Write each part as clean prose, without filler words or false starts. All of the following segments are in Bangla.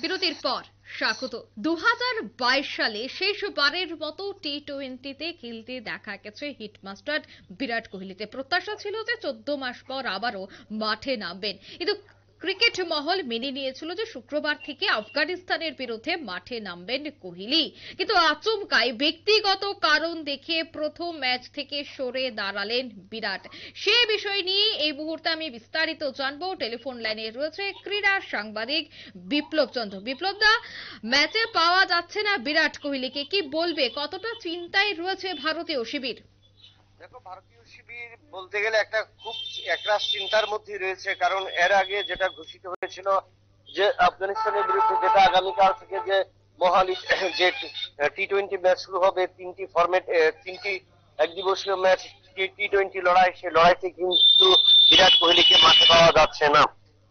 বিরতির পর স্বাগত। 2022 সালে শেষবারের মতো টি-20তে খেলতে দেখা গেছে হিটমাস্টার বিরাট কোহলিতে। প্রত্যাশা ছিল যে 14 মাস পর আবারও মাঠে নামবেন, কিন্তু ক্রিকেট মহল মেনে নিয়েছিল যে শুক্রবার থেকে আফগানিস্তানের বিরুদ্ধে মাঠে নামবেন কোহলি, কিন্তু আচমকাই ব্যক্তিগত কারণ দেখে প্রথম ম্যাচ থেকে সরে দাঁড়ালেন বিরাট। সে বিষয় নিয়ে এই মুহূর্তে আমি বিস্তারিত জানবো। টেলিফোন লাইনে রয়েছে ক্রীড়া সাংবাদিক বিপ্লব চন্দ্র। বিপ্লব দা, ম্যাচে পাওয়া যাচ্ছে না বিরাট কোহলিকে, কি বলবে? কতটা চিন্তায় রয়েছে ভারতীয় শিবির? দেখো, ভারতীয় শিবির বলতে গেলে খুব একটা চিন্তার মধ্যে রয়েছে, কারণ এর আগে যেটা ঘোষিত হয়েছিল যে আফগানিস্তানের বিরুদ্ধে যেটা আগামীকাল থেকে যে মহালি যে টি-20 ম্যাচ শুরু হবে, তিনটি একদিবসীয় ম্যাচ টি-20 লড়াই, সেই লড়াইতে কিন্তু বিরাট কোহলিকে মাঠে পাওয়া যাচ্ছে না।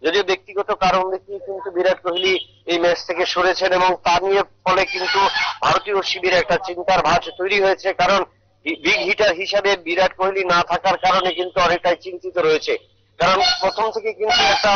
যদিও ব্যক্তিগত কারণ দেখিয়ে কিন্তু বিরাট কোহলি এই ম্যাচ থেকে সরেছেন, এবং তা নিয়ে ফলে কিন্তু ভারতীয় শিবিরে একটা চিন্তার ভাঁজ তৈরি হয়েছে, কারণ বিগ হিটার হিসাবে বিরাট কোহলি না থাকার কারণে কিন্তু অনেকটাই চিন্তিত রয়েছে। কারণ প্রথম থেকে কিন্তু একটা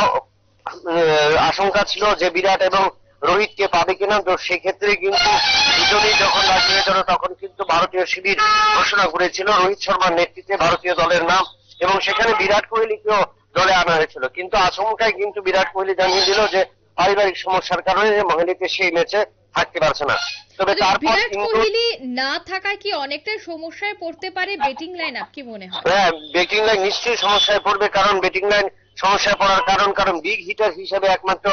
আশঙ্কা ছিল যে বিরাট এবং রোহিতকে পাবে কিনা, তো সেক্ষেত্রে কিন্তু দুজনেই যখন রাজি হয়ে গেল তখন কিন্তু ভারতীয় শিবির ঘোষণা করেছিল রোহিত শর্মার নেতৃত্বে ভারতীয় দলের নাম, এবং সেখানে বিরাট কোহলিকেও দলে আনা হয়েছিল। কিন্তু আচমকাই কিন্তু বিরাট কোহলি জানিয়ে দিল যে পারিবারিক সমস্যার কারণে মহিলাতে সেই ম্যাচে থাকতে পারছে না। তবে তারপর বিরাট কোহলি না থাকায় কি অনেকটাই সমস্যায় পড়তে পারে ব্যাটিং লাইন আপ, কি মনে হয়? হ্যাঁ, ব্যাটিং লাইন নিশ্চয়ই সমস্যায় পড়বে, কারণ ব্যাটিং লাইন সমস্যায় পড়ার কারণ বিগ হিটার হিসেবে একমাত্র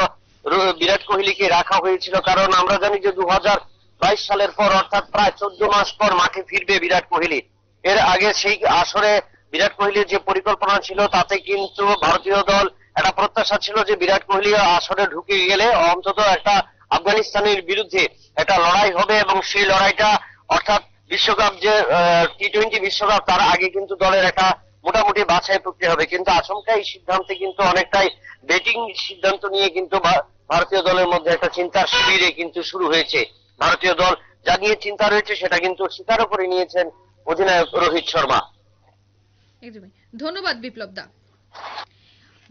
বিরাট কোহলিকে রাখা হয়েছিল। কারণ আমরা জানি যে 2022 সালের পর, অর্থাৎ প্রায় 14 মাস পর মাঠে ফিরবে বিরাট কোহলি। এর আগে সেই আসরে বিরাট কোহলির যে পরিকল্পনা ছিল তাতে কিন্তু ভারতীয় দল একটা প্রত্যাশা ছিল যে বিরাট কোহলি আসরে ঢুকে গেলে অন্তত একটা আফগানিস্তানের বিরুদ্ধে একটা লড়াই হবে, এবং সেই লড়াইটা অর্থাৎ বিশ্বকাপ যে টি-20 বিশ্বকাপ, তার আগে কিন্তু দলের একটা মোটামুটি বাছাই প্রক্রিয়া হবে। কিন্তু আচমকা এই সিদ্ধান্তে কিন্তু অনেকটাই ব্যাটিং সিদ্ধান্ত নিয়ে কিন্তু ভারতীয় দলের মধ্যে একটা চিন্তার শিবিরে কিন্তু শুরু হয়েছে। ভারতীয় দল যা নিয়ে চিন্তা রয়েছে সেটা কিন্তু স্বীকারও করে নিয়েছেন অধিনায়ক রোহিত শর্মা। ধন্যবাদ বিপ্লব দা।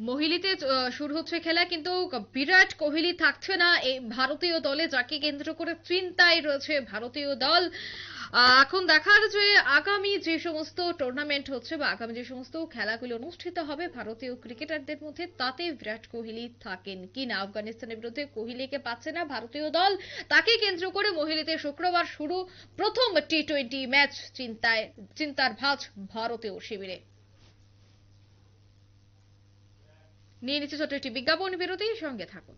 মহিলাতে শুরু হচ্ছে খেলা, কিন্তু বিরাট কোহলি থাকছে না এই ভারতীয় দলে, যাকে কেন্দ্র করে চিন্তায় রয়েছে ভারতীয় দল। এখন দেখার যে আগামী যে সমস্ত টুর্নামেন্ট হচ্ছে বা আগামী যে সমস্ত খেলাগুলো অনুষ্ঠিত হবে ভারতীয় ক্রিকেটারদের মধ্যে, তাতে বিরাট কোহলি থাকেন কিনা। আফগানিস্তানের বিরুদ্ধে কোহলিকে পাচ্ছে না ভারতীয় দল, তাকে কেন্দ্র করে মহিলাতে শুক্রবার শুরু প্রথম টি-20 ম্যাচ। চিন্তার ভাঁজ ভারতীয় শিবিরে। নিয়ে নিচ্ছে ছোট্ট একটি বিজ্ঞাপন বিরতি, সঙ্গে থাকুন।